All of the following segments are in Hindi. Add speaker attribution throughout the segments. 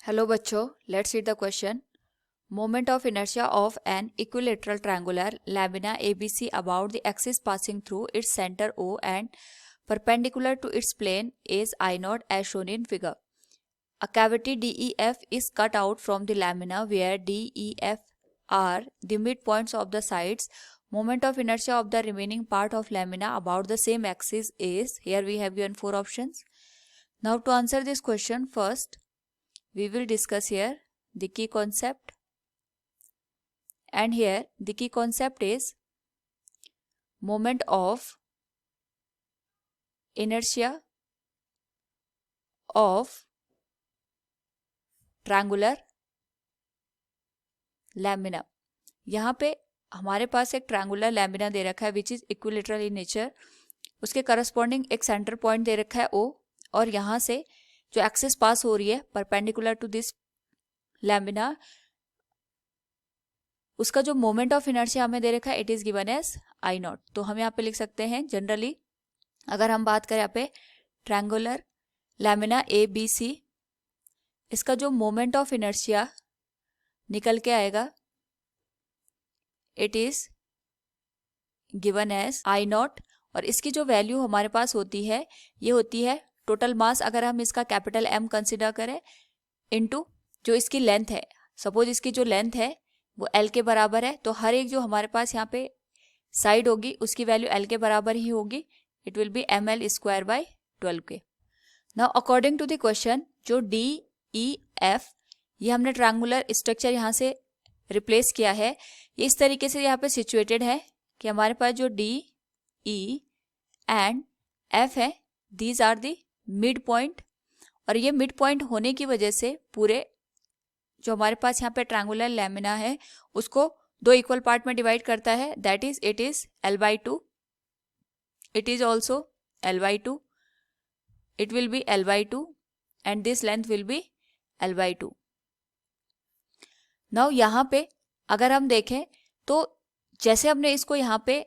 Speaker 1: हेलो बच्चों, let's read the question. Moment of inertia of an equilateral triangular lamina ABC about the axis passing through its center O and perpendicular to its plane is I naught as shown in figure. A cavity DEF is cut out from the lamina where DEF are the midpoints of the sides. Moment of inertia of the remaining part of lamina about the same axis is, here we have given 4 options. Now to answer this question, first we will discuss here the key concept. And here the key concept is moment of inertia of triangular lamina. यहाँ पे हमारे पास एक ट्रायंगुलर लैमिना दे रखा है which is equilateral in nature. उसके करस्पॉन्डिंग एक सेंटर पॉइंट दे रखा है O, और यहाँ से जो एक्सिस पास हो रही है परपेंडिकुलर टू दिस लैमिना, उसका जो मोमेंट ऑफ इनर्शिया हमें दे रखा है it is given as I not. तो हम यहाँ पे लिख सकते हैं जनरली, अगर हम बात करें यहाँ पे ट्रायंगुलर लैमिना ABC, इसका जो मोमेंट ऑफ इनर्शिया निकल के आएगा it is given as I not. और इसकी जो वैल्यू हमारे पास होती है ये होती है टोटल मास, अगर हम इसका कैपिटल M कंसिडर करें, इनटू जो इसकी लेंथ है. सपोज इसकी जो लेंथ है वो L के बराबर है, तो हर एक जो हमारे पास यहाँ पे साइड होगी उसकी वैल्यू L के बराबर ही होगी. It will be ml square by 12 के. Now according to the question, जो DEF ये हमने ट्रायंगुलर स्ट्रक्चर यहाँ से रिप्लेस किया है, ये इस तरीके से यहाँ पे सिचुएटेड है कि हमारे पास जो DE एंड F है these are the mid point. और ये मिड पॉइंट होने की वजह से पूरे जो हमारे पास यहाँ पे ट्रायंगुलर लैमिना है उसको दो इक्वल पार्ट में डिवाइड करता है. That is it is L/2, it is also L/2, it will B L/2 and this length will be L/2. Now यहाँ पे अगर हम देखें तो जैसे हमने इसको यहाँ पे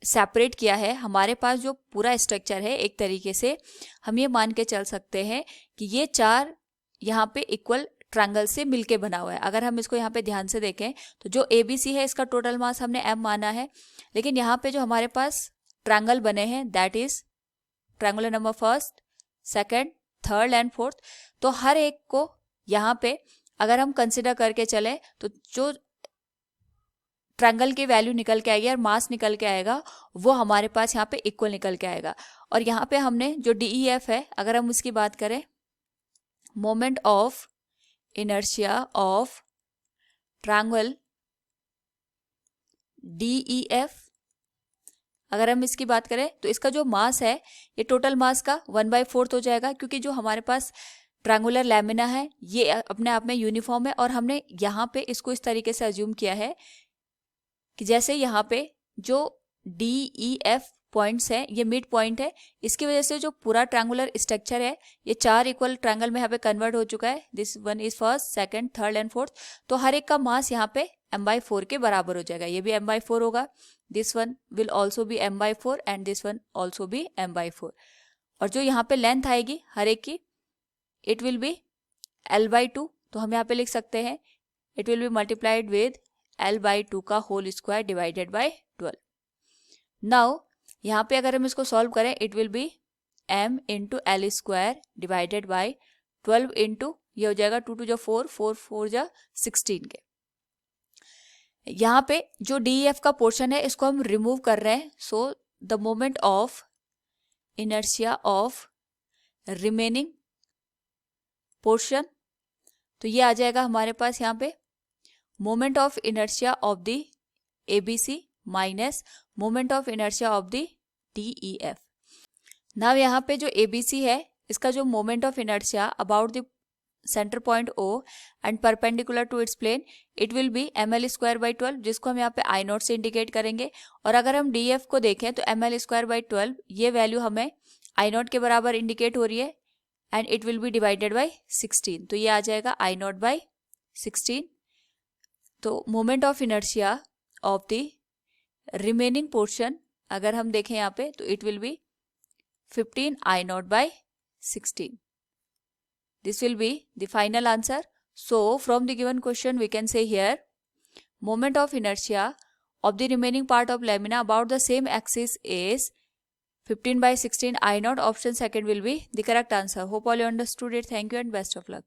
Speaker 1: सेपरेट किया है, हमारे पास जो पूरा स्ट्रक्चर है एक तरीके से हम ये मान के चल सकते हैं कि ये चार यहाँ पे इक्वल ट्रायंगल से मिलके बना हुआ है. अगर हम इसको यहाँ पे ध्यान से देखें तो जो ABC है इसका टोटल मास हमने M माना है, लेकिन यहाँ पे जो हमारे पास ट्रायंगल बने हैं that is triangular number first, second, third and fourth. तो हर एक को यहाँ पे अगर हम कंसिडर करके चले तो जो ट्रायंगल की वैल्यू निकल के आएगी और मास निकल के आएगा वो हमारे पास यहाँ पे इक्वल निकल के आएगा. और यहाँ पे हमने जो DEF है अगर हम उसकी बात करें, moment of inertia of triangle DEF, अगर हम इसकी बात करें तो इसका जो मास है ये टोटल मास का 1/4 हो जाएगा, क्योंकि जो हमारे पास ट्रायंगुलर लैमिना है ये अपने आप में यूनिफॉर्म है. और हमने यहाँ पे इसको इस तरीके से अज्यूम किया है कि जैसे यहाँ पे जो DEF पॉइंट्स है ये मिड पॉइंट है, इसकी वजह से जो पूरा ट्रायंगुलर स्ट्रक्चर है ये चार इक्वल ट्रायंगल में यहाँ पे कन्वर्ट हो चुका है. This one is first, second, third and fourth. तो हर एक का मास यहाँ पे M/4 के बराबर हो जाएगा. ये भी M/4 होगा, this one will also be M/4 and this one also be M/4. और जो यहाँ पे लेंथ आएगी हर एक की इट विल बी L/2. तो हम यहाँ पे लिख सकते हैं it will be multiplied with L/2 का whole square divided by 12. Now यहाँ पे अगर हम इसको सॉल्व करें it will be M into L square divided by 12 into ये हो जाएगा 2 2 4, 4 4 16 के. यहाँ पे जो DEF का पोर्शन है इसको हम रिमूव कर रहे हैं. So the moment of inertia of remaining portion, तो ये आ जाएगा हमारे पास यहाँ पे moment of inertia of the ABC minus moment of inertia of the DEF. Now यहाँ पे जो ABC है इसका जो moment of inertia about the centre point O and perpendicular to its plane it will be ml square by 12, जिसको हम यहाँ पे I नॉट से इंडिकेट करेंगे. और अगर हम DEF को देखें तो ml स्क्वायर बाई 12 ये वैल्यू हमें I नॉट के बराबर इंडिकेट हो रही है and it will B divided by 16. तो ये आ जाएगा I नॉट बाई 16. तो moment of inertia of the remaining portion अगर हम देखें यहाँ पे तो it will B 15 I not by 16. This will be the final answer. So from the given question we can say here, moment of inertia of the remaining part of lamina about the same axis is 15/16 I naught. Option second will be the correct answer. Hope all you understood it. Thank you and best of luck.